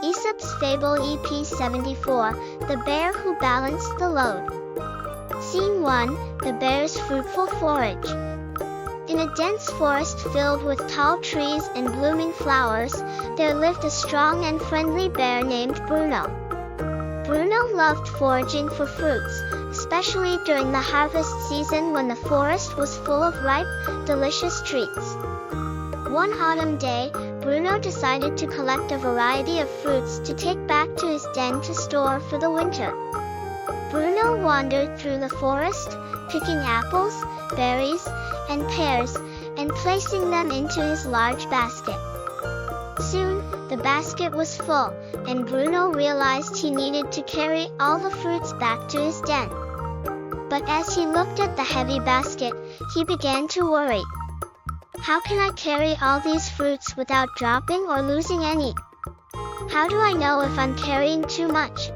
Aesop's Fable EP74, The Bear Who Balanced the Load. Scene 1, The Bear's Fruitful Forage. In a dense forest filled with tall trees and blooming flowers, there lived a strong and friendly bear named Bruno. Bruno loved foraging for fruits, especially during the harvest season when the forest was full of ripe, delicious treats. One autumn day, Bruno decided to collect a variety of fruits to take back to his den to store for the winter. Bruno wandered through the forest, picking apples, berries, and pears, and placing them into his large basket. Soon, the basket was full, and Bruno realized he needed to carry all the fruits back to his den. But as he looked at the heavy basket, he began to worry. How can I carry all these fruits without dropping or losing any? How do I know if I'm carrying too much?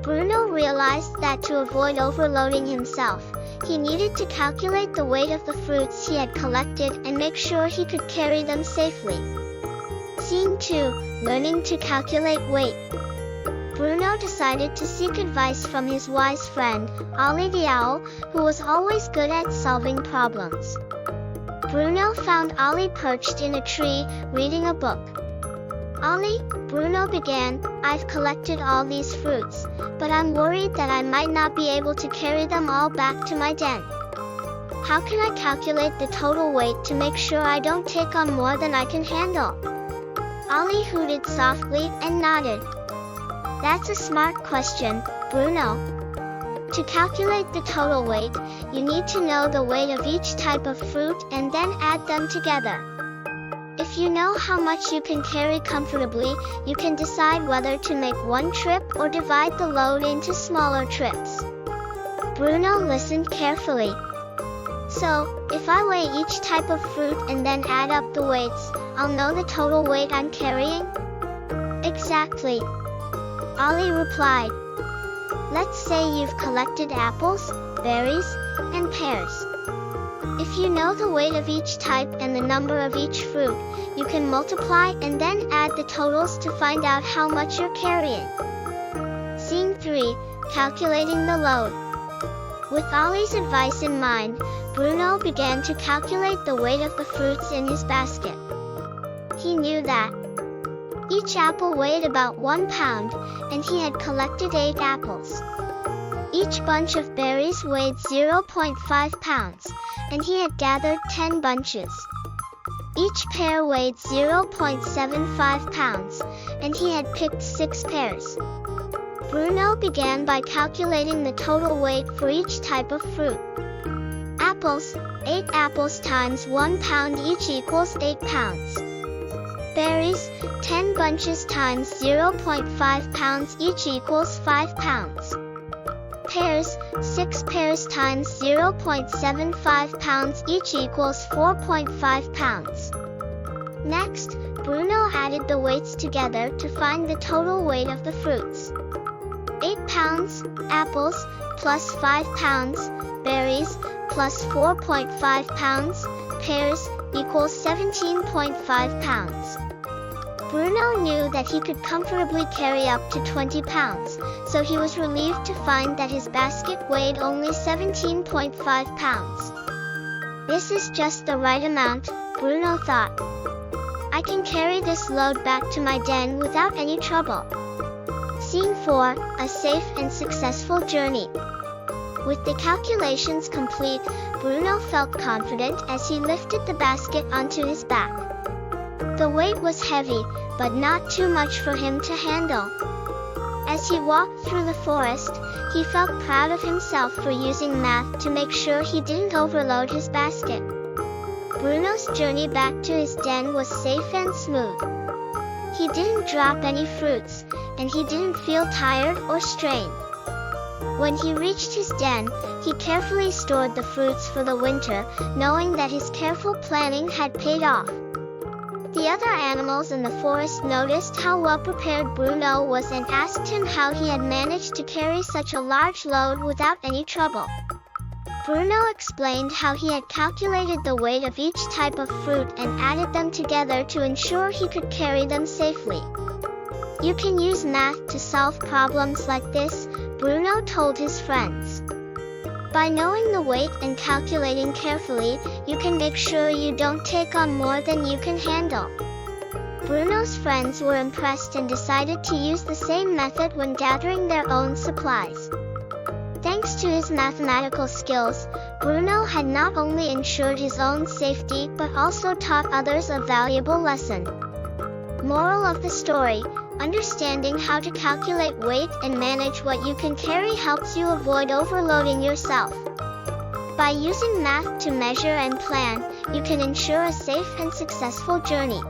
Bruno realized that to avoid overloading himself, he needed to calculate the weight of the fruits he had collected and make sure he could carry them safely. Scene 2, Learning to Calculate Weight. Bruno decided to seek advice from his wise friend, Ollie the owl, who was always good at solving problems. Bruno found Ollie perched in a tree, reading a book. Ollie, Bruno began, I've collected all these fruits, but I'm worried that I might not be able to carry them all back to my den. How can I calculate the total weight to make sure I don't take on more than I can handle? Ollie hooted softly and nodded. That's a smart question, Bruno. To calculate the total weight, you need to know the weight of each type of fruit and then add them together. If you know how much you can carry comfortably, you can decide whether to make one trip or divide the load into smaller trips. Bruno listened carefully. So, if I weigh each type of fruit and then add up the weights, I'll know the total weight I'm carrying? Exactly, Ollie replied. Let's say you've collected apples, berries, and pears. If you know the weight of each type and the number of each fruit, you can multiply and then add the totals to find out how much you're carrying. Scene 3, Calculating the Load. With Ollie's advice in mind, Bruno began to calculate the weight of the fruits in his basket. He knew that each apple weighed about 1 pound, and he had collected 8 apples. Each bunch of berries weighed 0.5 pounds, and he had gathered 10 bunches. Each pear weighed 0.75 pounds, and he had picked 6 pears. Bruno began by calculating the total weight for each type of fruit. Apples, 8 apples times 1 pound each equals 8 pounds. Berries, 10 bunches times 0.5 pounds each equals 5 pounds. Pears, 6 pears times 0.75 pounds each equals 4.5 pounds. Next, Bruno added the weights together to find the total weight of the fruits. 8 pounds, apples, plus 5 pounds, berries, plus 4.5 pounds, pears, equals 17.5 pounds. Bruno knew that he could comfortably carry up to 20 pounds, so he was relieved to find that his basket weighed only 17.5 pounds. This is just the right amount, Bruno thought. I can carry this load back to my den without any trouble. Scene 4, A Safe and Successful Journey. With the calculations complete, Bruno felt confident as he lifted the basket onto his back. The weight was heavy, but not too much for him to handle. As he walked through the forest, he felt proud of himself for using math to make sure he didn't overload his basket. Bruno's journey back to his den was safe and smooth. He didn't drop any fruits, and he didn't feel tired or strained. When he reached his den, he carefully stored the fruits for the winter, knowing that his careful planning had paid off. The other animals in the forest noticed how well prepared Bruno was and asked him how he had managed to carry such a large load without any trouble. Bruno explained how he had calculated the weight of each type of fruit and added them together to ensure he could carry them safely. You can use math to solve problems like this, Bruno told his friends. By knowing the weight and calculating carefully, you can make sure you don't take on more than you can handle. Bruno's friends were impressed and decided to use the same method when gathering their own supplies. Thanks to his mathematical skills, Bruno had not only ensured his own safety but also taught others a valuable lesson. Moral of the story: understanding how to calculate weight and manage what you can carry helps you avoid overloading yourself. By using math to measure and plan, you can ensure a safe and successful journey.